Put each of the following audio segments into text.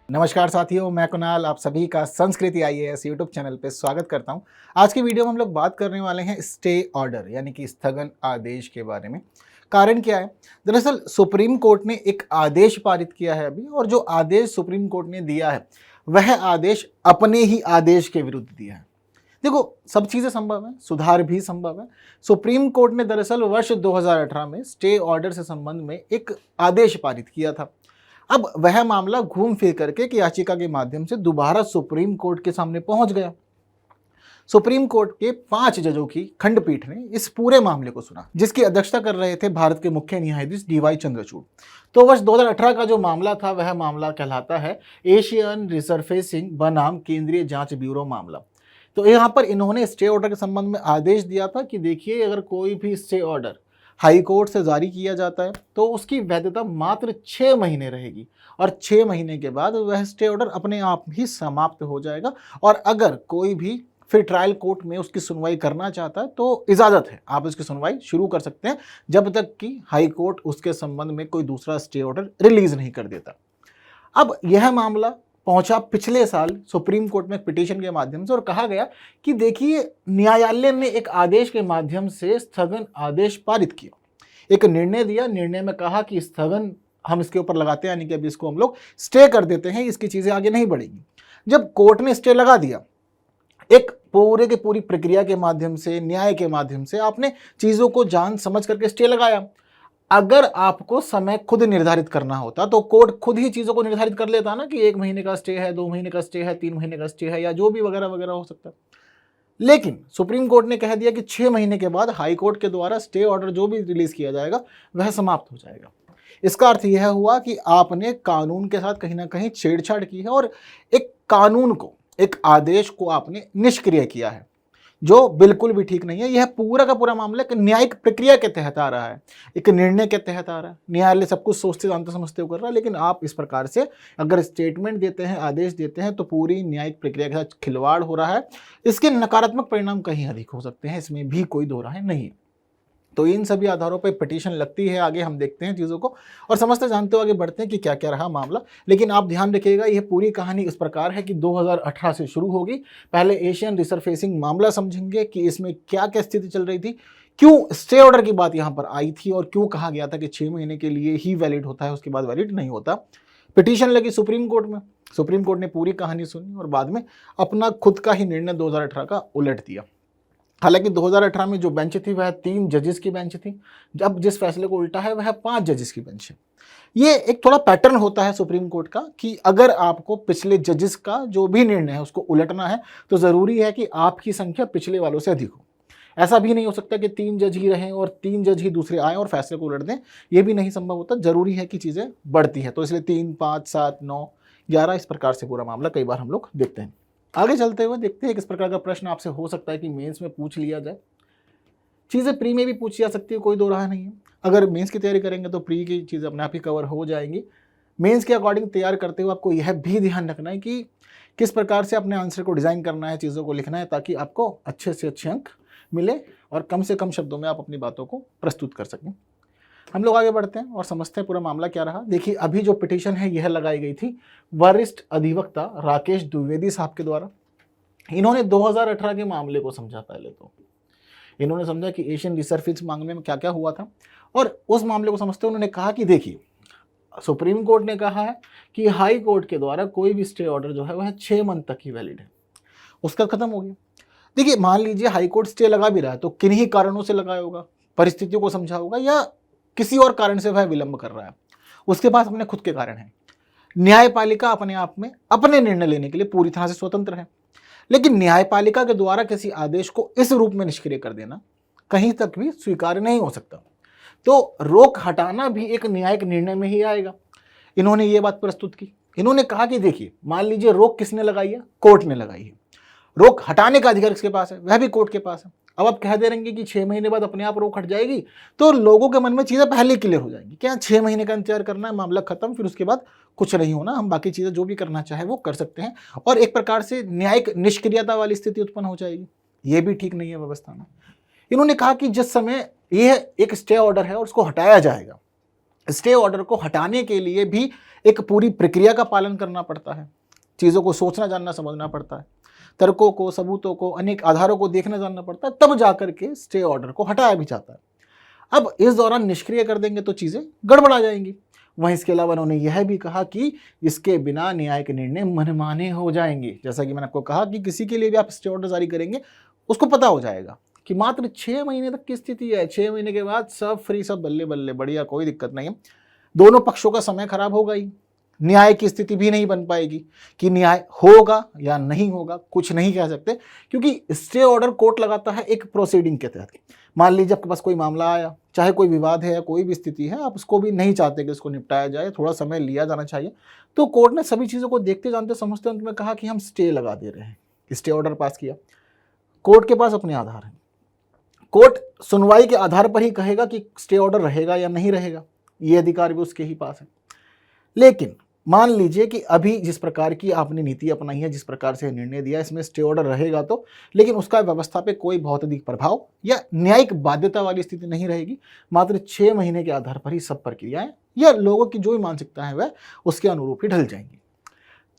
नमस्कार साथियों, मैं कुणाल आप सभी का संस्कृति आईएएस यूट्यूब चैनल पे स्वागत करता हूं। आज की वीडियो में हम लोग बात करने वाले हैं स्टे ऑर्डर यानी कि स्थगन आदेश के बारे में। कारण क्या है? दरअसल सुप्रीम कोर्ट ने एक आदेश पारित किया है अभी, और जो आदेश सुप्रीम कोर्ट ने दिया है वह आदेश अपने ही आदेश के विरुद्ध दिया है। देखो, सब चीज़ें संभव है, सुधार भी संभव है। सुप्रीम कोर्ट ने दरअसल वर्ष 2018 में स्टे ऑर्डर से संबंध में एक आदेश पारित किया था। अब वह मामला घूम फिर करके एक याचिका के माध्यम से दोबारा सुप्रीम कोर्ट के सामने पहुंच गया। सुप्रीम कोर्ट के 5 जजों की खंडपीठ ने इस पूरे मामले को सुना, जिसकी अध्यक्षता कर रहे थे भारत के मुख्य न्यायाधीश डीवाई चंद्रचूड़। तो वर्ष 2018 का जो मामला था वह मामला कहलाता है एशियन रिसरफेसिंग बनाम केंद्रीय जांच ब्यूरो मामला। तो यहाँ पर इन्होंने स्टे ऑर्डर के संबंध में आदेश दिया था कि देखिए, अगर कोई भी स्टे ऑर्डर हाई कोर्ट से जारी किया जाता है तो उसकी वैधता मात्र 6 महीने रहेगी, और 6 महीने के बाद वह स्टे ऑर्डर अपने आप ही समाप्त हो जाएगा। और अगर कोई भी फिर ट्रायल कोर्ट में उसकी सुनवाई करना चाहता है तो इजाज़त है, आप उसकी सुनवाई शुरू कर सकते हैं जब तक कि हाई कोर्ट उसके संबंध में कोई दूसरा स्टे ऑर्डर रिलीज नहीं कर देता। अब यह मामला पहुंचा पिछले साल सुप्रीम कोर्ट में पिटीशन के माध्यम से, और कहा गया कि देखिए, न्यायालय ने एक आदेश के माध्यम से स्थगन आदेश पारित किया, एक निर्णय दिया। निर्णय में कहा कि स्थगन हम इसके ऊपर लगाते हैं, यानी कि अभी इसको हम लोग स्टे कर देते हैं, इसकी चीजें आगे नहीं बढ़ेगी। जब कोर्ट ने स्टे लगा दिया, एक पूरे की पूरी प्रक्रिया के माध्यम से, न्याय के माध्यम से आपने चीजों को जान समझ करके स्टे लगाया। अगर आपको समय खुद निर्धारित करना होता तो कोर्ट खुद ही चीजों को निर्धारित कर लेता ना कि 1 महीने का स्टे है, 2 महीने का स्टे है, 3 महीने का स्टे है, या जो भी वगैरह वगैरह हो सकता है। लेकिन सुप्रीम कोर्ट ने कह दिया कि 6 महीने के बाद हाई कोर्ट के द्वारा स्टे ऑर्डर जो भी रिलीज किया जाएगा वह समाप्त हो जाएगा। इसका अर्थ यह हुआ कि आपने कानून के साथ कहीं ना कहीं छेड़छाड़ की है, और एक कानून को, एक आदेश को आपने निष्क्रिय किया है, जो बिल्कुल भी ठीक नहीं है। यह पूरा का पूरा मामला एक न्यायिक प्रक्रिया के तहत आ रहा है, एक निर्णय के तहत आ रहा है। न्यायालय सब कुछ सोचते जानते समझते हुए कर रहा है, लेकिन आप इस प्रकार से अगर स्टेटमेंट देते हैं, आदेश देते हैं, तो पूरी न्यायिक प्रक्रिया के साथ खिलवाड़ हो रहा है। इसके नकारात्मक परिणाम कहीं अधिक हो सकते हैं, इसमें भी कोई दो राय नहीं है। तो इन सभी आधारों पर पिटीशन लगती है। आगे हम देखते हैं चीज़ों को और समझते जानते हुए आगे बढ़ते हैं कि क्या क्या रहा मामला। लेकिन आप ध्यान रखिएगा, यह पूरी कहानी इस प्रकार है कि 2018 से शुरू होगी। पहले एशियन रिसरफेसिंग मामला समझेंगे कि इसमें क्या क्या स्थिति चल रही थी, क्यों स्टे ऑर्डर की बात यहाँ पर आई थी, और क्यों कहा गया था कि 6 महीने के लिए ही वैलिड होता है, उसके बाद वैलिड नहीं होता। पिटीशन लगी सुप्रीम कोर्ट में, सुप्रीम कोर्ट ने पूरी कहानी सुनी और बाद में अपना खुद का ही निर्णय 2018 का उलट दिया। हालांकि 2018 में जो बेंच थी वह 3 जजेस की बेंच थी, जब जिस फैसले को उल्टा है वह 5 जजेस की बेंच है। ये एक थोड़ा पैटर्न होता है सुप्रीम कोर्ट का कि अगर आपको पिछले जजेस का जो भी निर्णय है उसको उलटना है तो ज़रूरी है कि आपकी संख्या पिछले वालों से अधिक हो। ऐसा भी नहीं हो सकता कि 3 जज ही रहें और 3 जज ही दूसरे आए और फैसले को उलट दें, ये भी नहीं संभव होता। जरूरी है कि चीज़ें बढ़ती हैं, तो इसलिए 3, 5, 7, 9, 11 इस प्रकार से पूरा मामला कई बार हम लोग देखते हैं। आगे चलते हुए देखते हैं किस प्रकार का प्रश्न आपसे हो सकता है कि मेंस में पूछ लिया जाए। चीज़ें प्री में भी पूछी जा सकती है, कोई दो राह नहीं है। अगर मेंस की तैयारी करेंगे तो प्री की चीज़ें अपने आप ही कवर हो जाएंगी। मेंस के अकॉर्डिंग तैयार करते हुए आपको यह भी ध्यान रखना है कि किस प्रकार से अपने आंसर को डिज़ाइन करना है, चीज़ों को लिखना है, ताकि आपको अच्छे से अच्छे अंक मिले और कम से कम शब्दों में आप अपनी बातों को प्रस्तुत कर सकें। हम लोग आगे बढ़ते हैं और समझते हैं पूरा मामला क्या रहा। देखिए, अभी जो पिटीशन है यह लगाई गई थी वरिष्ठ अधिवक्ता राकेश द्विवेदी साहब के द्वारा। इन्होंने 2018 के मामले को समझा। पहले तो इन्होंने समझा कि एशियन रिसरफेसिंग मामले में क्या क्या हुआ था, और उस मामले को समझते हुए उन्होंने कहा कि देखिए, सुप्रीम कोर्ट ने कहा है कि हाई कोर्ट के द्वारा कोई भी स्टे ऑर्डर जो है वह 6 मंथ तक ही वैलिड है, उसका खत्म हो गया। देखिए, मान लीजिए हाई कोर्ट स्टे लगा भी रहा है तो किन्हीं कारणों से लगाया होगा, परिस्थितियों को समझा होगा, या किसी और कारण से वह विलंब कर रहा है, उसके पास अपने खुद के कारण है। न्यायपालिका अपने आप में अपने निर्णय लेने के लिए पूरी तरह से स्वतंत्र है, लेकिन न्यायपालिका के द्वारा किसी आदेश को इस रूप में निष्क्रिय कर देना कहीं तक भी स्वीकार्य नहीं हो सकता। तो रोक हटाना भी एक न्यायिक निर्णय में ही आएगा। इन्होंने ये बात प्रस्तुत की। इन्होंने कहा कि देखिए, मान लीजिए रोक किसने लगाई है? कोर्ट ने लगाई है। रोक हटाने का अधिकार किसके पास है? वह भी कोर्ट के पास है। अब आप कह दे रहेंगे कि 6 महीने बाद अपने आप रोक हट जाएगी, तो लोगों के मन में चीज़ें पहले क्लियर हो जाएंगी। क्या 6 महीने का इंतजार करना है, मामला खत्म, फिर उसके बाद कुछ नहीं होना, हम बाकी चीज़ें जो भी करना चाहे वो कर सकते हैं, और एक प्रकार से न्यायिक निष्क्रियता वाली स्थिति उत्पन्न हो जाएगी। ये भी ठीक नहीं है व्यवस्था में। इन्होंने कहा कि जिस समय यह एक स्टे ऑर्डर है और उसको हटाया जाएगा, स्टे ऑर्डर को हटाने के लिए भी एक पूरी प्रक्रिया का पालन करना पड़ता है, चीज़ों को सोचना जानना समझना पड़ता है, तर्कों को, सबूतों को, अनेक आधारों को देखना जानना पड़ता है, तब जाकर के स्टे ऑर्डर को हटाया भी जाता है। अब इस दौरान निष्क्रिय कर देंगे तो चीज़ें गड़बड़ा जाएंगी। वहीं इसके अलावा उन्होंने यह भी कहा कि इसके बिना न्यायिक निर्णय मनमाने हो जाएंगे। जैसा कि मैंने आपको कहा कि किसी के लिए भी आप स्टे ऑर्डर जारी करेंगे, उसको पता हो जाएगा कि मात्र 6 महीने तक की स्थिति है, 6 महीने के बाद सब फ्री, सब बल्ले बल्ले, बढ़िया, कोई दिक्कत नहीं है। दोनों पक्षों का समय खराब होगा ही, न्याय की स्थिति भी नहीं बन पाएगी कि न्याय होगा या नहीं होगा, कुछ नहीं कह सकते, क्योंकि स्टे ऑर्डर कोर्ट लगाता है एक प्रोसीडिंग के तहत। मान लीजिए आपके पास कोई मामला आया, चाहे कोई विवाद है या कोई भी स्थिति है, आप उसको भी नहीं चाहते कि उसको निपटाया जाए, थोड़ा समय लिया जाना चाहिए, तो कोर्ट ने सभी चीज़ों को देखते जानते समझते अंत में कहा कि हम स्टे लगा दे रहे हैं, स्टे ऑर्डर पास किया। कोर्ट के पास अपने आधार हैं, कोर्ट सुनवाई के आधार पर ही कहेगा कि स्टे ऑर्डर रहेगा या नहीं रहेगा, ये अधिकार भी उसके ही पास है। लेकिन मान लीजिए कि अभी जिस प्रकार की आपने नीति अपनाई है, जिस प्रकार से निर्णय दिया, इसमें स्टे ऑर्डर रहेगा तो, लेकिन उसका व्यवस्था पे कोई बहुत अधिक प्रभाव या न्यायिक बाध्यता वाली स्थिति नहीं रहेगी। मात्र 6 महीने के आधार पर ही सब प्रक्रियाएं या लोगों की जो भी मानसिकता है वह उसके अनुरूप ही ढल जाएंगी।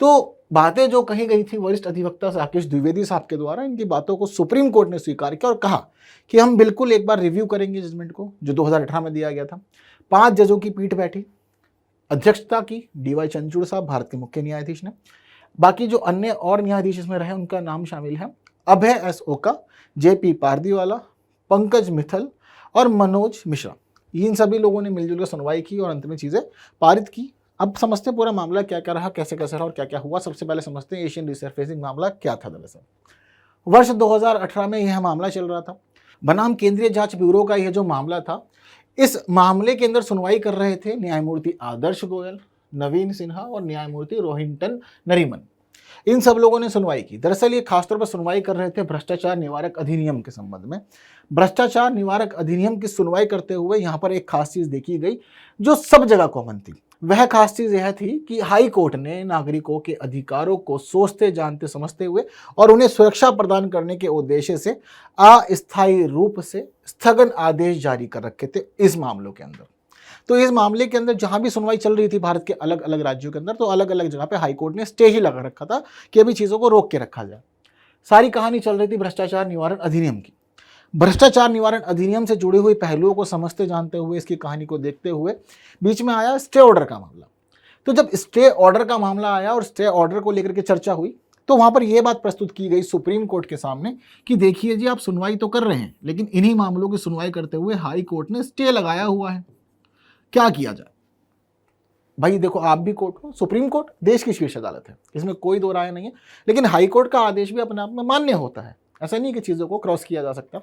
तो बातें जो कही गई थी वरिष्ठ अधिवक्ता राकेश द्विवेदी साहब के द्वारा, इनकी बातों को सुप्रीम कोर्ट ने स्वीकार किया और कहा कि हम बिल्कुल एक बार रिव्यू करेंगे जजमेंट को, जो 2018 में दिया गया था। 5 जजों की पीठ बैठी, अध्यक्षता की DY चंद्रचूड़ साहब, भारत के मुख्य न्यायाधीश ने। बाकी जो अन्य और न्यायाधीश इसमें रहे उनका नाम शामिल है अभय S ओका, JP पारदीवाला, पंकज मित्तल और मनोज मिश्रा। इन सभी लोगों ने मिलजुल कर सुनवाई की और अंत में चीज़ें पारित की। अब समझते हैं पूरा मामला क्या क्या रहा, कैसे कैसे रहा और क्या क्या हुआ। सबसे पहले समझते हैं एशियन रिसर्फेसिंग मामला क्या था। दरअसल वर्ष 2018 में यह मामला चल रहा था। बनाम केंद्रीय जांच ब्यूरो का यह जो मामला था, इस मामले के अंदर सुनवाई कर रहे थे न्यायमूर्ति आदर्श गोयल, नवीन सिन्हा और न्यायमूर्ति रोहिंटन नरीमन। इन सब लोगों ने सुनवाई की। दरअसल ये खासतौर पर सुनवाई कर रहे थे भ्रष्टाचार निवारक अधिनियम के संबंध में। भ्रष्टाचार निवारक अधिनियम की सुनवाई करते हुए यहाँ पर एक खास चीज देखी गई जो सब जगह कॉमन थी। वह खास चीज यह थी कि हाई कोर्ट ने नागरिकों के अधिकारों को सोचते जानते समझते हुए और उन्हें सुरक्षा प्रदान करने के उद्देश्य से अस्थायी रूप से स्थगन आदेश जारी कर रखे थे इस मामलों के अंदर। तो इस मामले के अंदर जहां भी सुनवाई चल रही थी भारत के अलग अलग राज्यों के अंदर, तो अलग अलग जगह पे हाई कोर्ट ने स्टे ही लगा रखा था कि अभी चीजों को रोक के रखा जाए। सारी कहानी चल रही थी भ्रष्टाचार निवारण अधिनियम की। भ्रष्टाचार निवारण अधिनियम से जुड़ी हुई पहलुओं को समझते जानते हुए, इसकी कहानी को देखते हुए बीच में आया स्टे ऑर्डर का मामला। तो जब स्टे ऑर्डर का मामला आया और स्टे ऑर्डर को लेकर के चर्चा हुई, तो वहां पर यह बात प्रस्तुत की गई सुप्रीम कोर्ट के सामने कि देखिए जी, आप सुनवाई तो कर रहे हैं, लेकिन इन्हीं मामलों की सुनवाई करते हुए हाई कोर्ट ने स्टे लगाया हुआ है, क्या किया जाए। भाई देखो, आप भी कोर्ट हो, सुप्रीम कोर्ट देश की शीर्ष अदालत है, इसमें कोई दो राय नहीं है, लेकिन हाई कोर्ट का आदेश भी अपने आप में मान्य होता है। ऐसा नहीं कि चीज़ों को क्रॉस किया जा सकता।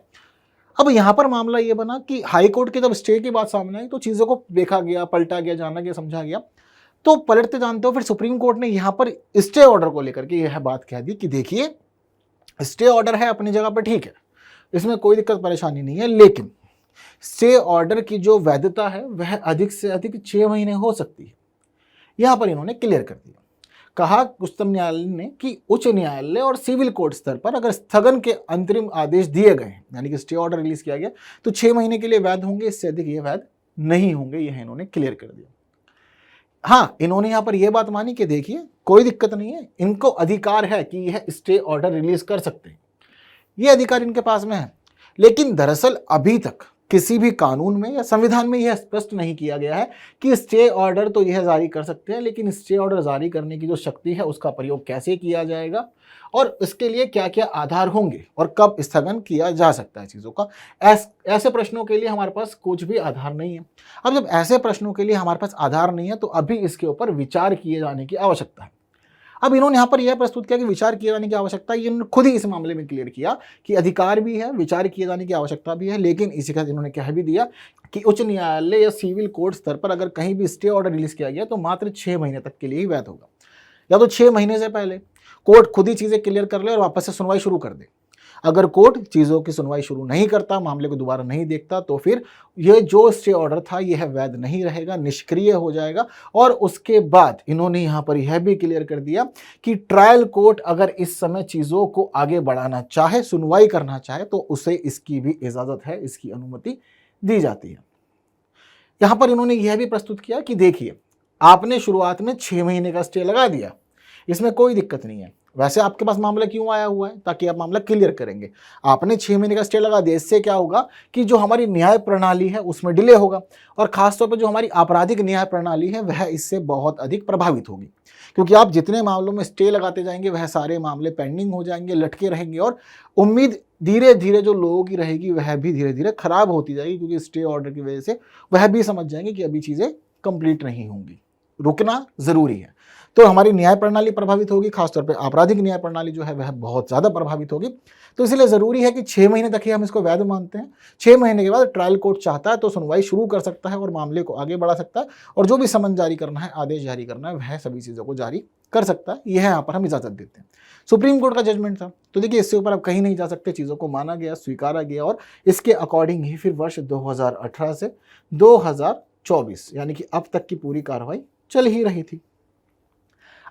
अब यहाँ पर मामला ये बना कि हाई कोर्ट के जब स्टे की बात सामने आई तो चीज़ों को देखा गया, पलटा गया, जाना गया, समझा गया। तो पलटते जानते हो फिर सुप्रीम कोर्ट ने यहाँ पर स्टे ऑर्डर को लेकर के यह बात कह दी कि देखिए, स्टे ऑर्डर है अपनी जगह पर, ठीक है, इसमें कोई दिक्कत परेशानी नहीं है, लेकिन स्टे ऑर्डर की जो वैधता है वह अधिक से अधिक 6 महीने हो सकती है। यहां पर इन्होंने क्लियर कर दिया। कहा उच्चतम न्यायालय ने कि उच्च न्यायालय और सिविल कोर्ट स्तर पर अगर स्थगन के अंतरिम आदेश दिए गए, यानी कि स्टे ऑर्डर रिलीज किया गया, तो 6 महीने के लिए वैध होंगे, इससे अधिक ये वैध नहीं होंगे। यह इन्होंने क्लियर कर दिया। हाँ, इन्होंने यहां पर यह बात मानी कि देखिए, कोई दिक्कत नहीं है, इनको अधिकार है कि यह स्टे ऑर्डर रिलीज कर सकते हैं, यह अधिकार इनके पास में है। लेकिन दरअसल अभी तक किसी भी कानून में या संविधान में यह स्पष्ट नहीं किया गया है कि स्टे ऑर्डर तो यह जारी कर सकते हैं, लेकिन स्टे ऑर्डर जारी करने की जो शक्ति है उसका प्रयोग कैसे किया जाएगा और इसके लिए क्या क्या आधार होंगे और कब स्थगन किया जा सकता है चीज़ों का। ऐसे प्रश्नों के लिए हमारे पास कुछ भी आधार नहीं है। अब जब ऐसे प्रश्नों के लिए हमारे पास आधार नहीं है, तो अभी इसके ऊपर विचार किए जाने की आवश्यकता है। अब इन्होंने यहाँ पर यह प्रस्तुत किया कि विचार किए जाने की आवश्यकता, ये इन्होंने खुद ही इस मामले में क्लियर किया कि अधिकार भी है, विचार किए जाने की आवश्यकता भी है, लेकिन इसी के साथ इन्होंने कह भी दिया कि उच्च न्यायालय या सिविल कोर्ट स्तर पर अगर कहीं भी स्टे ऑर्डर रिलीज किया गया तो मात्र 6 महीने तक के लिए ही वैध होगा, या तो 6 महीने से पहले कोर्ट खुद ही चीज़ें क्लियर कर ले और वापस से सुनवाई शुरू कर दे। अगर कोर्ट चीज़ों की सुनवाई शुरू नहीं करता, मामले को दोबारा नहीं देखता, तो फिर यह जो स्टे ऑर्डर था यह वैध नहीं रहेगा, निष्क्रिय हो जाएगा। और उसके बाद इन्होंने यहाँ पर यह भी क्लियर कर दिया कि ट्रायल कोर्ट अगर इस समय चीज़ों को आगे बढ़ाना चाहे, सुनवाई करना चाहे, तो उसे इसकी भी इजाज़त है, इसकी अनुमति दी जाती है। यहाँ पर इन्होंने यह भी प्रस्तुत किया कि देखिए, आपने शुरुआत में 6 महीने का स्टे लगा दिया, इसमें कोई दिक्कत नहीं है। वैसे आपके पास मामला क्यों आया हुआ है? ताकि आप मामला क्लियर करेंगे। आपने 6 महीने का स्टे लगा दिया, इससे क्या होगा कि जो हमारी न्याय प्रणाली है उसमें डिले होगा, और खासतौर पर जो हमारी आपराधिक न्याय प्रणाली है वह इससे बहुत अधिक प्रभावित होगी, क्योंकि आप जितने मामलों में स्टे लगाते जाएंगे वह सारे मामले पेंडिंग हो जाएंगे, लटके रहेंगे, और उम्मीद धीरे धीरे जो लोगों की रहेगी वह भी धीरे धीरे खराब होती जाएगी, क्योंकि स्टे ऑर्डर की वजह से वह भी समझ जाएंगे कि अभी चीज़ें कंप्लीट नहीं होंगी, रुकना ज़रूरी है। तो हमारी न्याय प्रणाली प्रभावित होगी, खासतौर पे आपराधिक न्याय प्रणाली जो है वह बहुत ज़्यादा प्रभावित होगी। तो इसलिए ज़रूरी है कि 6 महीने तक ही हम इसको वैध मानते हैं। 6 महीने के बाद ट्रायल कोर्ट चाहता है तो सुनवाई शुरू कर सकता है और मामले को आगे बढ़ा सकता है, और जो भी समन जारी करना है, आदेश जारी करना है, वह सभी चीज़ों को जारी कर सकता है। यह यहाँ पर हम इजाज़त देते हैं। सुप्रीम कोर्ट का जजमेंट था, तो देखिए इससे ऊपर अब कहीं नहीं जा सकते, चीज़ों को माना गया, स्वीकारा गया, और इसके अकॉर्डिंग ही फिर वर्ष 2018 से 2024 यानी कि अब तक की पूरी कार्रवाई चल ही रही थी।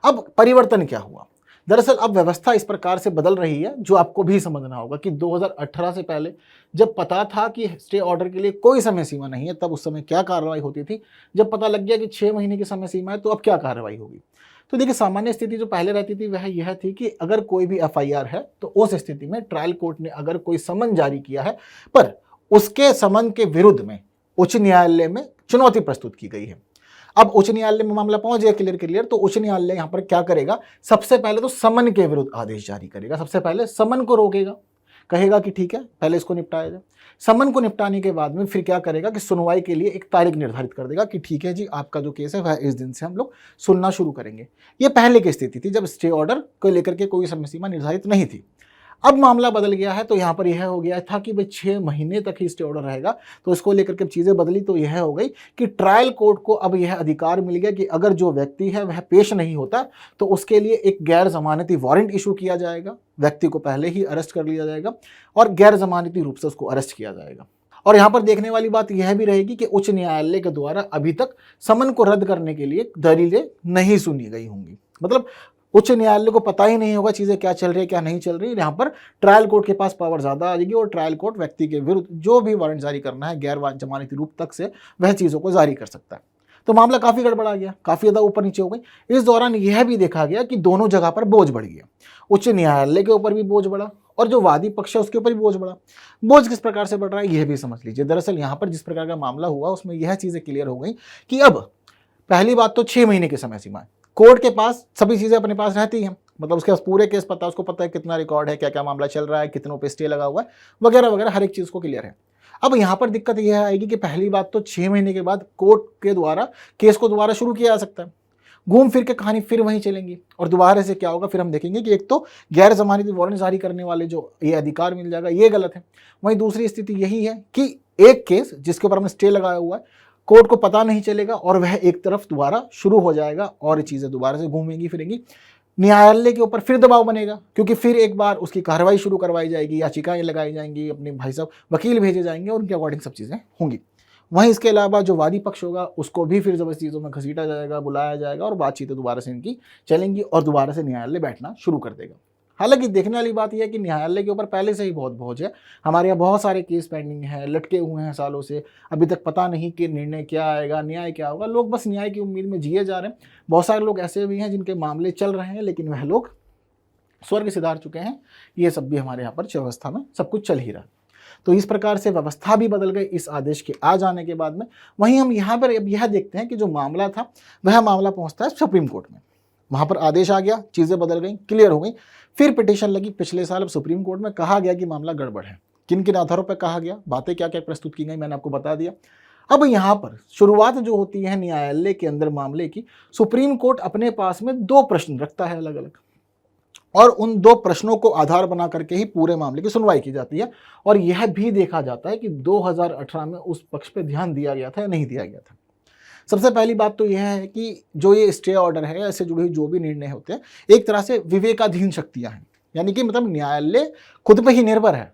अब परिवर्तन क्या हुआ? दरअसल अब व्यवस्था इस प्रकार से बदल रही है, जो आपको भी समझना होगा कि 2018 से पहले जब पता था कि स्टे ऑर्डर के लिए कोई समय सीमा नहीं है, तब उस समय क्या कार्रवाई होती थी। जब पता लग गया कि 6 महीने की समय सीमा है, तो अब क्या कार्रवाई होगी? तो देखिए, सामान्य स्थिति जो पहले रहती थी वह यह थी कि अगर कोई भी एफआईआर है तो उस स्थिति में ट्रायल कोर्ट ने अगर कोई समन जारी किया है, पर उसके समन के विरुद्ध में उच्च न्यायालय में चुनौती प्रस्तुत की गई है। अब उच्च न्यायालय में मामला पहुंच गया क्लियर, तो उच्च न्यायालय यहां पर क्या करेगा? सबसे पहले तो समन के विरुद्ध आदेश जारी करेगा, सबसे पहले समन को रोकेगा, कहेगा कि ठीक है पहले इसको निपटाया जाए। समन को निपटाने के बाद में फिर क्या करेगा कि सुनवाई के लिए एक तारीख निर्धारित कर देगा कि ठीक है जी, आपका जो केस है वह इस दिन से हम लोग सुनना शुरू करेंगे। ये पहले की स्थिति थी जब स्टे ऑर्डर को लेकर के कोई समय सीमा निर्धारित नहीं थी। अब मामला बदल गया है, तो यहाँ पर यह हो गया था कि भाई 6 महीने तक ही स्टे ऑर्डर रहेगा। तो इसको लेकर के चीज़ें बदली, तो यह हो गई कि ट्रायल कोर्ट को अब यह अधिकार मिल गया कि अगर जो व्यक्ति है वह पेश नहीं होता तो उसके लिए एक गैर जमानती वारंट इशू किया जाएगा, व्यक्ति को पहले ही अरेस्ट कर लिया जाएगा और गैर जमानती रूप से उसको अरेस्ट किया जाएगा। और यहाँ पर देखने वाली बात यह भी रहेगी कि उच्च न्यायालय के द्वारा अभी तक समन को रद्द करने के लिए दलीलें नहीं सुनी गई होंगी। मतलब उच्च न्यायालय को पता ही नहीं होगा चीज़ें क्या चल रही है क्या नहीं चल रही है। यहाँ पर ट्रायल कोर्ट के पास पावर ज़्यादा आ जाएगी और ट्रायल कोर्ट व्यक्ति के विरुद्ध जो भी वारंट जारी करना है गैर जमानती रूप तक से वह चीज़ों को जारी कर सकता है। तो मामला काफ़ी गड़बड़ा गया, काफ़ी ज़्यादा ऊपर नीचे हो गई। इस दौरान यह भी देखा गया कि दोनों जगह पर बोझ बढ़ गया, उच्च न्यायालय के ऊपर भी बोझ बढ़ा और जो वादी पक्ष है उसके ऊपर भी बोझ बढ़ा। बोझ किस प्रकार से बढ़ रहा है यह भी समझ लीजिए। दरअसल यहाँ पर जिस प्रकार का मामला हुआ उसमें यह चीज़ें क्लियर हो गई कि अब पहली बात तो 6 महीने की समय सीमा है, कोर्ट के पास सभी चीज़ें अपने पास रहती हैं, मतलब उसके पास पूरे केस पता है, उसको पता है कितना रिकॉर्ड है, क्या क्या मामला चल रहा है, कितनों पे स्टे लगा हुआ है, वगैरह वगैरह, हर एक चीज़ को क्लियर है। अब यहाँ पर दिक्कत यह आएगी कि पहली बात तो 6 महीने के बाद कोर्ट के द्वारा केस को दोबारा शुरू किया जा सकता है, घूम फिर के कहानी फिर वहीं चलेंगी और दोबारा से क्या होगा, फिर हम देखेंगे कि एक तो गैर जमानती वारंट जारी करने वाले जो ये अधिकार मिल जाएगा, ये गलत है। वहीं दूसरी स्थिति यही है कि एक केस जिसके ऊपर हमने स्टे लगाया हुआ है कोर्ट को पता नहीं चलेगा और वह एक तरफ दोबारा शुरू हो जाएगा और चीज़ें दोबारा से घूमेंगी फिरेंगी। न्यायालय के ऊपर फिर दबाव बनेगा क्योंकि फिर एक बार उसकी कार्रवाई शुरू करवाई जाएगी, याचिकाएं लगाई जाएंगी, अपने भाई साहब वकील भेजे जाएंगे और उनके अकॉर्डिंग सब चीज़ें होंगी। वहीं इसके अलावा जो वादी पक्ष होगा उसको भी फिर जबरदस्ती चीज़ों में घसीटा जाएगा, बुलाया जाएगा और बातचीतें दोबारा से इनकी चलेंगी और दोबारा से न्यायालय बैठना शुरू कर देगा। हालांकि देखने वाली बात यह है कि न्यायालय के ऊपर पहले से ही बहुत बोझ है। हमारे यहाँ बहुत सारे केस पेंडिंग हैं, लटके हुए हैं सालों से, अभी तक पता नहीं कि निर्णय क्या आएगा, न्याय क्या होगा। लोग बस न्याय की उम्मीद में जिए जा रहे हैं। बहुत सारे लोग ऐसे भी हैं जिनके मामले चल रहे हैं लेकिन वह लोग स्वर्ग सिधार चुके हैं। ये सब भी हमारे यहाँ पर व्यवस्था में सब कुछ चल ही रहा है। तो इस प्रकार से व्यवस्था भी बदल गई इस आदेश के आ जाने के बाद में। वहीं हम यहाँ पर अब यह देखते हैं कि जो मामला था वह मामला पहुँचता है सुप्रीम कोर्ट में। वहाँ पर आदेश आ गया, चीज़ें बदल गई, क्लियर हो गई। फिर पिटीशन लगी पिछले साल, अब सुप्रीम कोर्ट में कहा गया कि मामला गड़बड़ है। किन किन आधारों पर कहा गया, बातें क्या क्या प्रस्तुत की गई, मैंने आपको बता दिया। अब यहाँ पर शुरुआत जो होती है न्यायालय के अंदर मामले की, सुप्रीम कोर्ट अपने पास में 2 प्रश्न रखता है अलग अलग और उन 2 प्रश्नों को आधार बना करके ही पूरे मामले की सुनवाई की जाती है। और यह भी देखा जाता है कि 2018 में उस पक्ष पर ध्यान दिया गया था या नहीं दिया गया था। सबसे पहली बात तो यह है कि जो ये स्टे ऑर्डर है, ऐसे जुड़े हुए जो भी निर्णय होते हैं एक तरह से विवेकाधीन शक्तियां हैं, यानी कि मतलब न्यायालय खुद पे ही निर्भर है।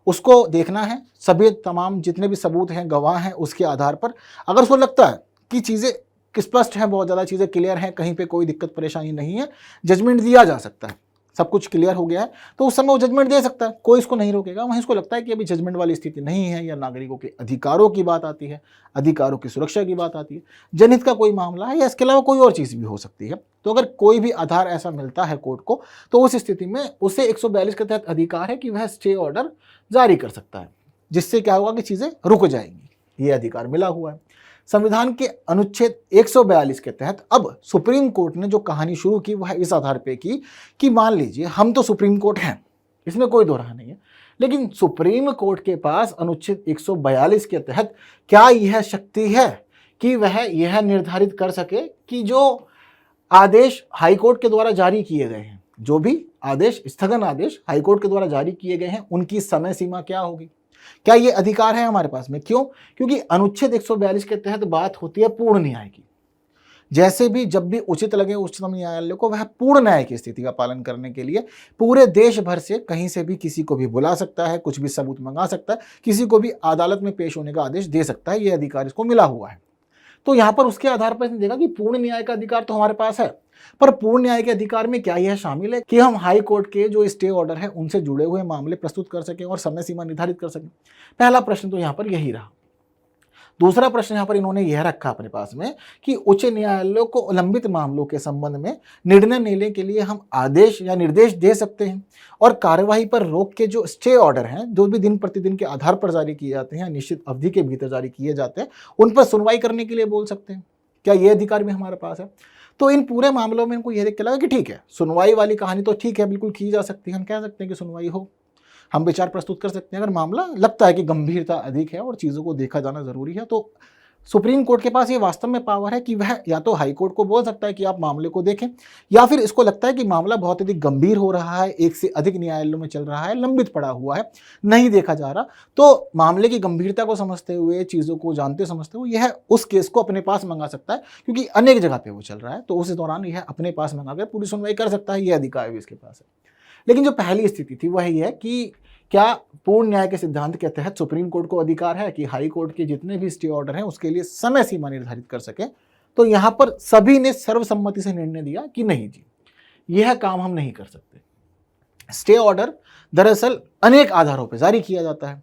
उसको देखना है सभी तमाम जितने भी सबूत हैं, गवाह हैं, उसके आधार पर अगर उसको लगता है कि चीज़ें स्पष्ट हैं, बहुत ज़्यादा चीज़ें क्लियर हैं, कहीं पे कोई दिक्कत परेशानी नहीं है, जजमेंट दिया जा सकता है। सब कुछ क्लियर हो गया है, तो उस समय वो जजमेंट दे सकता है, कोई इसको नहीं रोकेगा। वहीं इसको लगता है कि अभी जजमेंट वाली स्थिति नहीं है, या नागरिकों के अधिकारों की बात आती है, अधिकारों की सुरक्षा की बात आती है, जनहित का कोई मामला है, या इसके अलावा कोई और चीज़ भी हो सकती है, तो अगर कोई भी आधार ऐसा मिलता है कोर्ट को, तो उस स्थिति में उसे 142 के तहत अधिकार है कि वह स्टे ऑर्डर जारी कर सकता है, जिससे क्या होगा कि चीज़ें रुक जाएंगी। ये अधिकार मिला हुआ है। संविधान के अनुच्छेद 142 के तहत अब सुप्रीम कोर्ट ने जो कहानी शुरू की वह इस आधार पे की कि मान लीजिए हम तो सुप्रीम कोर्ट हैं, इसमें कोई दो राह नहीं है, लेकिन सुप्रीम कोर्ट के पास अनुच्छेद 142 के तहत क्या यह शक्ति है कि वह यह निर्धारित कर सके कि जो आदेश हाईकोर्ट के द्वारा जारी किए गए हैं, जो भी आदेश, स्थगन आदेश हाईकोर्ट के द्वारा जारी किए गए हैं, उनकी समय सीमा क्या होगी? क्या ये अधिकार है हमारे पास में? क्यों? क्योंकि अनुच्छेद 142 के तहत बात होती है पूर्ण न्याय की। जैसे भी जब भी उचित लगे उच्चतम न्यायालय को, वह पूर्ण न्याय की स्थिति का पालन करने के लिए पूरे देश भर से कहीं से भी किसी को भी बुला सकता है, कुछ भी सबूत मंगा सकता है, किसी को भी अदालत में पेश होने का आदेश दे सकता है। यह अधिकार इसको मिला हुआ है। तो यहाँ पर उसके आधार पर इसने देखा कि पूर्ण न्याय का अधिकार तो हमारे पास है, पर पूर्ण न्याय के अधिकार में क्या यह शामिल है कि हम हाई कोर्ट के जो स्टे ऑर्डर है उनसे जुड़े हुए मामले प्रस्तुत कर सकें और समय सीमा निर्धारित कर सकें? पहला प्रश्न तो यहाँ पर यही रहा। दूसरा प्रश्न यहाँ पर इन्होंने यह रखा अपने पास में कि उच्च न्यायालयों को लंबित मामलों के संबंध में निर्णय लेने के लिए हम आदेश या निर्देश दे सकते हैं, और कार्यवाही पर रोक के जो स्टे ऑर्डर हैं, जो भी दिन प्रतिदिन के आधार पर जारी किए जाते हैं, निश्चित अवधि के भीतर जारी किए जाते हैं, उन पर सुनवाई करने के लिए बोल सकते हैं। क्या ये अधिकार भी हमारे पास है? तो इन पूरे मामलों में इनको यह देख के लगा कि ठीक है, सुनवाई वाली कहानी तो ठीक है, बिल्कुल की जा सकती है, हम कह सकते हैं कि सुनवाई हो, हम विचार प्रस्तुत कर सकते हैं। अगर मामला लगता है कि गंभीरता अधिक है और चीज़ों को देखा जाना जरूरी है, तो सुप्रीम कोर्ट के पास ये वास्तव में पावर है कि वह या तो हाई कोर्ट को बोल सकता है कि आप मामले को देखें, या फिर इसको लगता है कि मामला बहुत अधिक गंभीर हो रहा है, एक से अधिक न्यायालयों में चल रहा है, लंबित पड़ा हुआ है, नहीं देखा जा रहा, तो मामले की गंभीरता को समझते हुए, चीज़ों को जानते समझते हुए यह उस केस को अपने पास मंगा सकता है, क्योंकि अनेक जगह पर वो चल रहा है, तो उस दौरान यह अपने पास मंगा कर पूरी सुनवाई कर सकता है। यह अधिकार भी इसके पास है। लेकिन जो पहली स्थिति थी वह यह है कि क्या पूर्ण न्याय के सिद्धांत के तहत सुप्रीम कोर्ट को अधिकार है कि हाई कोर्ट के जितने भी स्टे ऑर्डर हैं उसके लिए समय सीमा निर्धारित कर सके? तो यहां पर सभी ने सर्वसम्मति से निर्णय दिया कि नहीं जी, यह काम हम नहीं कर सकते। स्टे ऑर्डर दरअसल अनेक आधारों पर जारी किया जाता है।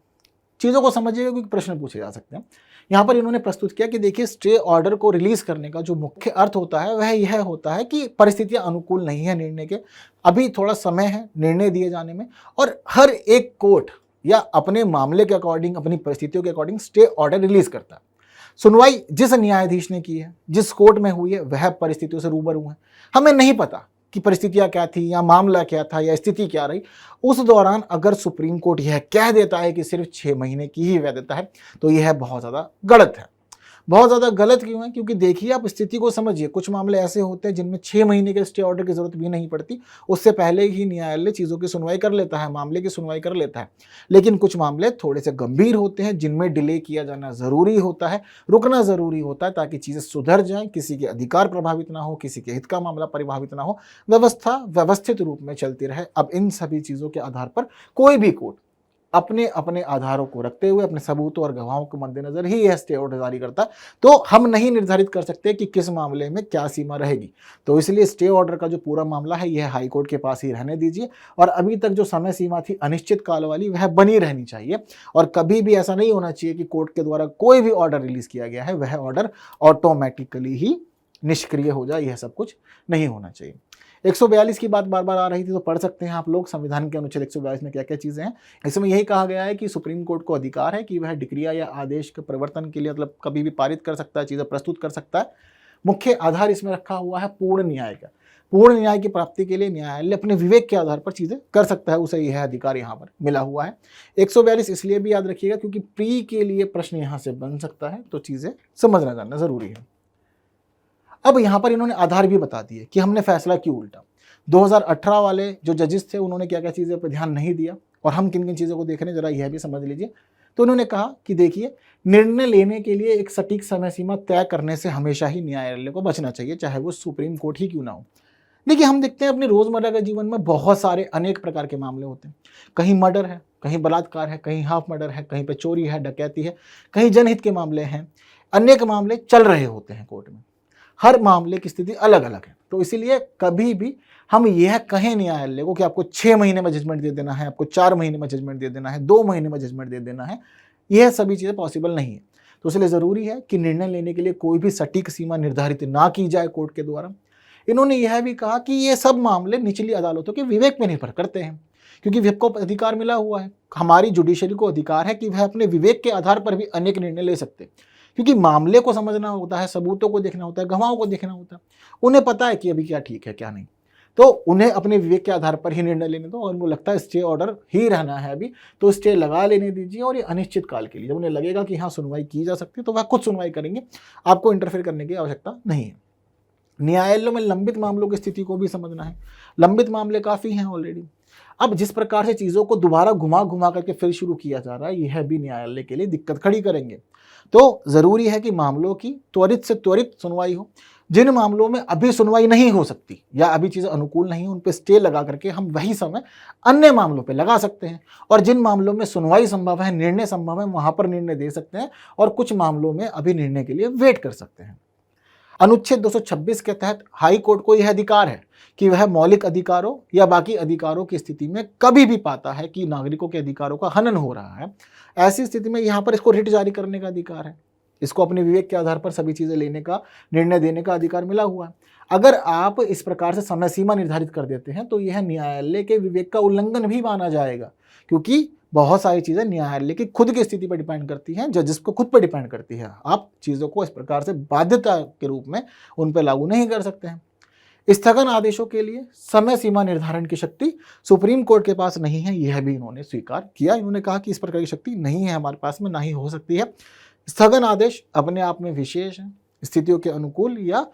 चीज़ों को समझिएगा क्योंकि प्रश्न पूछे जा सकते हैं। यहाँ पर इन्होंने प्रस्तुत किया कि देखिए, स्टे ऑर्डर को रिलीज करने का जो मुख्य अर्थ होता है वह यह होता है कि परिस्थितियां अनुकूल नहीं है निर्णय के, अभी थोड़ा समय है निर्णय दिए जाने में, और हर एक कोर्ट या अपने मामले के अकॉर्डिंग, अपनी परिस्थितियों के अकॉर्डिंग स्टे ऑर्डर रिलीज करता है। सुनवाई जिस न्यायाधीश ने की है, जिस कोर्ट में हुई है, वह परिस्थितियों से रूबरू है। हमें नहीं पता कि परिस्थितियां क्या थी, या मामला क्या था, या स्थिति क्या रही। उस दौरान अगर सुप्रीम कोर्ट यह कह देता है कि सिर्फ 6 महीने की ही वैधता है, तो यह बहुत ज़्यादा गलत है। बहुत ज़्यादा गलत क्यों है? क्योंकि देखिए, आप स्थिति को समझिए। कुछ मामले ऐसे होते हैं जिनमें 6 महीने के स्टे ऑर्डर की जरूरत भी नहीं पड़ती, उससे पहले ही न्यायालय चीज़ों की सुनवाई कर लेता है, मामले की सुनवाई कर लेता है। लेकिन कुछ मामले थोड़े से गंभीर होते हैं जिनमें डिले किया जाना ज़रूरी होता है, रुकना ज़रूरी होता है, ताकि चीज़ें सुधर जाएं, किसी के अधिकार प्रभावित ना हो, किसी के हित का मामला प्रभावित ना हो, व्यवस्था व्यवस्थित रूप में चलती रहे। अब इन सभी चीज़ों के आधार पर कोई भी कोर्ट अपने अपने आधारों को रखते हुए, अपने सबूतों और गवाहों के मद्देनजर ही यह स्टे ऑर्डर जारी करता है। तो हम नहीं निर्धारित कर सकते कि किस मामले में क्या सीमा रहेगी। तो इसलिए स्टे ऑर्डर का जो पूरा मामला है यह हाई कोर्ट के पास ही रहने दीजिए, और अभी तक जो समय सीमा थी अनिश्चित काल वाली, वह बनी रहनी चाहिए। और कभी भी ऐसा नहीं होना चाहिए कि कोर्ट के द्वारा कोई भी ऑर्डर रिलीज किया गया है वह ऑर्डर ऑटोमेटिकली ही निष्क्रिय हो जाए, यह सब कुछ नहीं होना चाहिए। 142 की बात बार बार आ रही थी, तो पढ़ सकते हैं आप लोग संविधान के अनुच्छेद 142 में क्या क्या चीज़ें हैं। इसमें यही कहा गया है कि सुप्रीम कोर्ट को अधिकार है कि वह डिक्रिया या आदेश के परिवर्तन के लिए, मतलब कभी भी पारित कर सकता है, चीज़ें प्रस्तुत कर सकता है। मुख्य आधार इसमें रखा हुआ है पूर्ण न्याय का। पूर्ण न्याय की प्राप्ति के लिए न्यायालय अपने विवेक के आधार पर चीज़ें कर सकता है, उसे यह अधिकार यहाँ पर मिला हुआ है। 142 इसलिए भी याद रखिएगा क्योंकि प्री के लिए प्रश्न यहाँ से बन सकता है, तो चीज़ें समझना जानना जरूरी है। अब यहाँ पर इन्होंने आधार भी बता दिए कि हमने फैसला क्यों उल्टा। 2018 वाले जो जजेस थे उन्होंने क्या क्या चीज़ों पर ध्यान नहीं दिया, और हम किन किन चीज़ों को देख रहे हैं जरा यह भी समझ लीजिए। तो उन्होंने कहा कि देखिए, निर्णय लेने के लिए एक सटीक समय सीमा तय करने से हमेशा ही न्यायालय को बचना चाहिए, चाहे वो सुप्रीम कोर्ट ही क्यों ना हो। देखिए, हम देखते हैं अपने रोज़मर्रा के जीवन में बहुत सारे अनेक प्रकार के मामले होते हैं। कहीं मर्डर है, कहीं बलात्कार है, कहीं हाफ मर्डर है, कहीं पे चोरी है, डकैती है, कहीं जनहित के मामले हैं। अनेक मामले चल रहे होते हैं कोर्ट में, हर मामले की स्थिति अलग अलग है। तो इसीलिए कभी भी हम यह कहें न्यायालय को कि आपको 6 महीने में जजमेंट दे देना है, आपको 4 महीने में जजमेंट दे देना है, 2 महीने में जजमेंट दे देना है, यह सभी चीज़ें पॉसिबल नहीं है। तो इसलिए ज़रूरी है कि निर्णय लेने के लिए कोई भी सटीक सीमा निर्धारित ना की जाए कोर्ट के द्वारा। इन्होंने यह भी कहा कि ये सब मामले निचली अदालतों के विवेक पर निर्भर करते हैं, क्योंकि विवेक को अधिकार मिला हुआ है, हमारी जुडिशरी को अधिकार है कि वह अपने विवेक के आधार पर भी अनेक निर्णय ले सकते हैं, क्योंकि मामले को समझना होता है, सबूतों को देखना होता है, गवाहों को देखना होता है, उन्हें पता है कि अभी क्या ठीक है क्या नहीं। तो उन्हें अपने विवेक के आधार पर ही निर्णय लेने दो, और उनको लगता है स्टे ऑर्डर ही रहना है अभी, तो स्टे लगा लेने दीजिए, और ये अनिश्चित काल के लिए, जब उन्हें लगेगा कि हाँ सुनवाई की जा सकती है तो वह खुद सुनवाई करेंगे, आपको इंटरफेयर करने की आवश्यकता नहीं है। न्यायालयों में लंबित मामलों की स्थिति को भी समझना है। लंबित मामले काफ़ी हैं ऑलरेडी। अब जिस प्रकार से चीज़ों को दोबारा घुमा घुमा करके फिर शुरू किया जा रहा है, यह भी न्यायालय के लिए दिक्कत खड़ी करेंगे। तो ज़रूरी है कि मामलों की त्वरित से त्वरित सुनवाई हो। जिन मामलों में अभी सुनवाई नहीं हो सकती या अभी चीज़ें अनुकूल नहीं, उन पर स्टे लगा करके हम वही समय अन्य मामलों पे लगा सकते हैं, और जिन मामलों में सुनवाई संभव है, निर्णय संभव है, वहाँ पर निर्णय दे सकते हैं, और कुछ मामलों में अभी निर्णय के लिए वेट कर सकते हैं। अनुच्छेद 226 के तहत हाई कोर्ट को यह अधिकार है कि वह मौलिक अधिकारों या बाकी अधिकारों की स्थिति में कभी भी पाता है कि नागरिकों के अधिकारों का हनन हो रहा है, ऐसी स्थिति में यहाँ पर इसको रिट जारी करने का अधिकार है। इसको अपने विवेक के आधार पर सभी चीज़ें लेने का, निर्णय देने का अधिकार मिला हुआ है। अगर आप इस प्रकार से समय सीमा निर्धारित कर देते हैं तो यह न्यायालय के विवेक का उल्लंघन भी माना जाएगा, क्योंकि बहुत सारी चीज़ें न्यायालय की खुद की स्थिति पर डिपेंड करती हैं, जजेस को खुद पर डिपेंड करती है। आप चीज़ों को इस प्रकार से बाध्यता के रूप में उन पर लागू नहीं कर सकते हैं। स्थगन आदेशों के लिए समय सीमा निर्धारण की शक्ति सुप्रीम कोर्ट के पास नहीं है, यह भी इन्होंने स्वीकार किया। इन्होंने कहा कि इस प्रकार की शक्ति नहीं है हमारे पास में, ना ही हो सकती है। स्थगन आदेश अपने आप में विशेष हैं, स्थितियों के अनुकूल या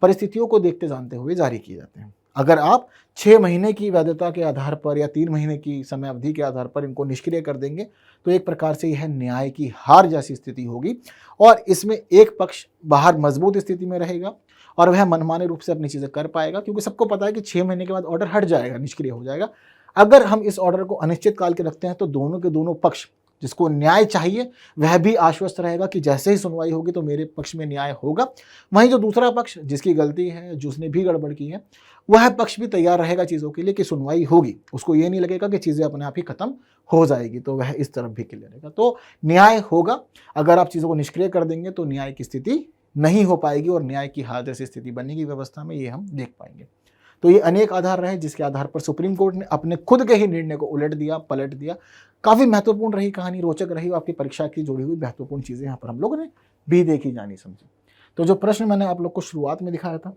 परिस्थितियों को देखते जानते हुए जारी किए जाते हैं। अगर आप 6 महीने की वैधता के आधार पर या 3 महीने की समय अवधि के आधार पर इनको निष्क्रिय कर देंगे तो एक प्रकार से यह न्याय की हार जैसी स्थिति होगी, और इसमें एक पक्ष बाहर मजबूत स्थिति में रहेगा और वह मनमाने रूप से अपनी चीज़ें कर पाएगा, क्योंकि सबको पता है कि 6 महीने के बाद ऑर्डर हट जाएगा, निष्क्रिय हो जाएगा। अगर हम इस ऑर्डर को अनिश्चित काल के रखते हैं तो दोनों के दोनों पक्ष, जिसको न्याय चाहिए वह भी आश्वस्त रहेगा कि जैसे ही सुनवाई होगी तो मेरे पक्ष में न्याय होगा। वहीं जो दूसरा पक्ष जिसकी गलती है, जिसने भी गड़बड़ की है, वह पक्ष भी तैयार रहेगा चीज़ों के लिए कि सुनवाई होगी। उसको ये नहीं लगेगा कि चीज़ें अपने आप ही खत्म हो जाएगी, तो वह इस तरफ भी क्लियर रहेगा। तो न्याय होगा। अगर आप चीज़ों को निष्क्रिय कर देंगे तो न्याय की स्थिति नहीं हो पाएगी, और न्याय की हार जैसी स्थिति बनेगी व्यवस्था में, ये हम देख पाएंगे। तो ये अनेक आधार रहे जिसके आधार पर सुप्रीम कोर्ट ने अपने खुद के ही निर्णय को उलट दिया, पलट दिया। काफ़ी महत्वपूर्ण रही कहानी, रोचक रही, और आपकी परीक्षा की जुड़ी हुई महत्वपूर्ण चीज़ें यहाँ पर हम लोगों ने भी देखी, जानी, समझी। तो जो प्रश्न मैंने आप लोग को शुरुआत में दिखाया था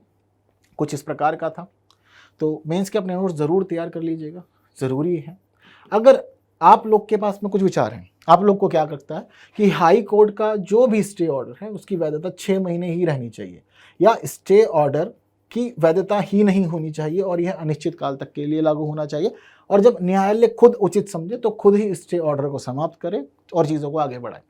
कुछ इस प्रकार का था, तो मेंस के अपने नोट्स ज़रूर तैयार कर लीजिएगा, ज़रूरी है। अगर आप लोग के पास में कुछ विचार हैं, आप लोग को क्या लगता है कि हाई कोर्ट का जो भी स्टे ऑर्डर है उसकी वैधता 6 महीने ही रहनी चाहिए, या स्टे ऑर्डर की वैधता ही नहीं होनी चाहिए और यह अनिश्चित काल तक के लिए लागू होना चाहिए, और जब न्यायालय खुद उचित समझे तो खुद ही स्टे ऑर्डर को समाप्त करे और चीज़ों को आगे बढ़ाए?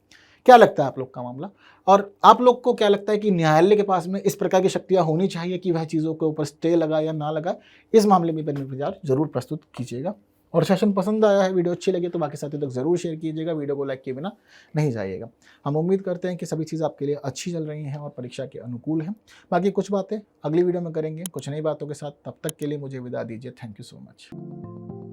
क्या लगता है आप लोग का मामला? और आप लोग को क्या लगता है कि न्यायालय के पास में इस प्रकार की शक्तियाँ होनी चाहिए कि वह चीज़ों के ऊपर स्टे लगाए या ना लगाए? इस मामले में अपने विचार जरूर प्रस्तुत कीजिएगा। और सेशन पसंद आया है, वीडियो अच्छी लगी तो बाकी साथियों तक जरूर शेयर कीजिएगा, वीडियो को लाइक किए बिना नहीं जाइएगा। हम उम्मीद करते हैं कि सभी चीज़ आपके लिए अच्छी चल रही हैं और परीक्षा के अनुकूल हैं। बाकी कुछ बातें अगली वीडियो में करेंगे कुछ नई बातों के साथ, तब तक के लिए मुझे विदा दीजिए। Thank you so much.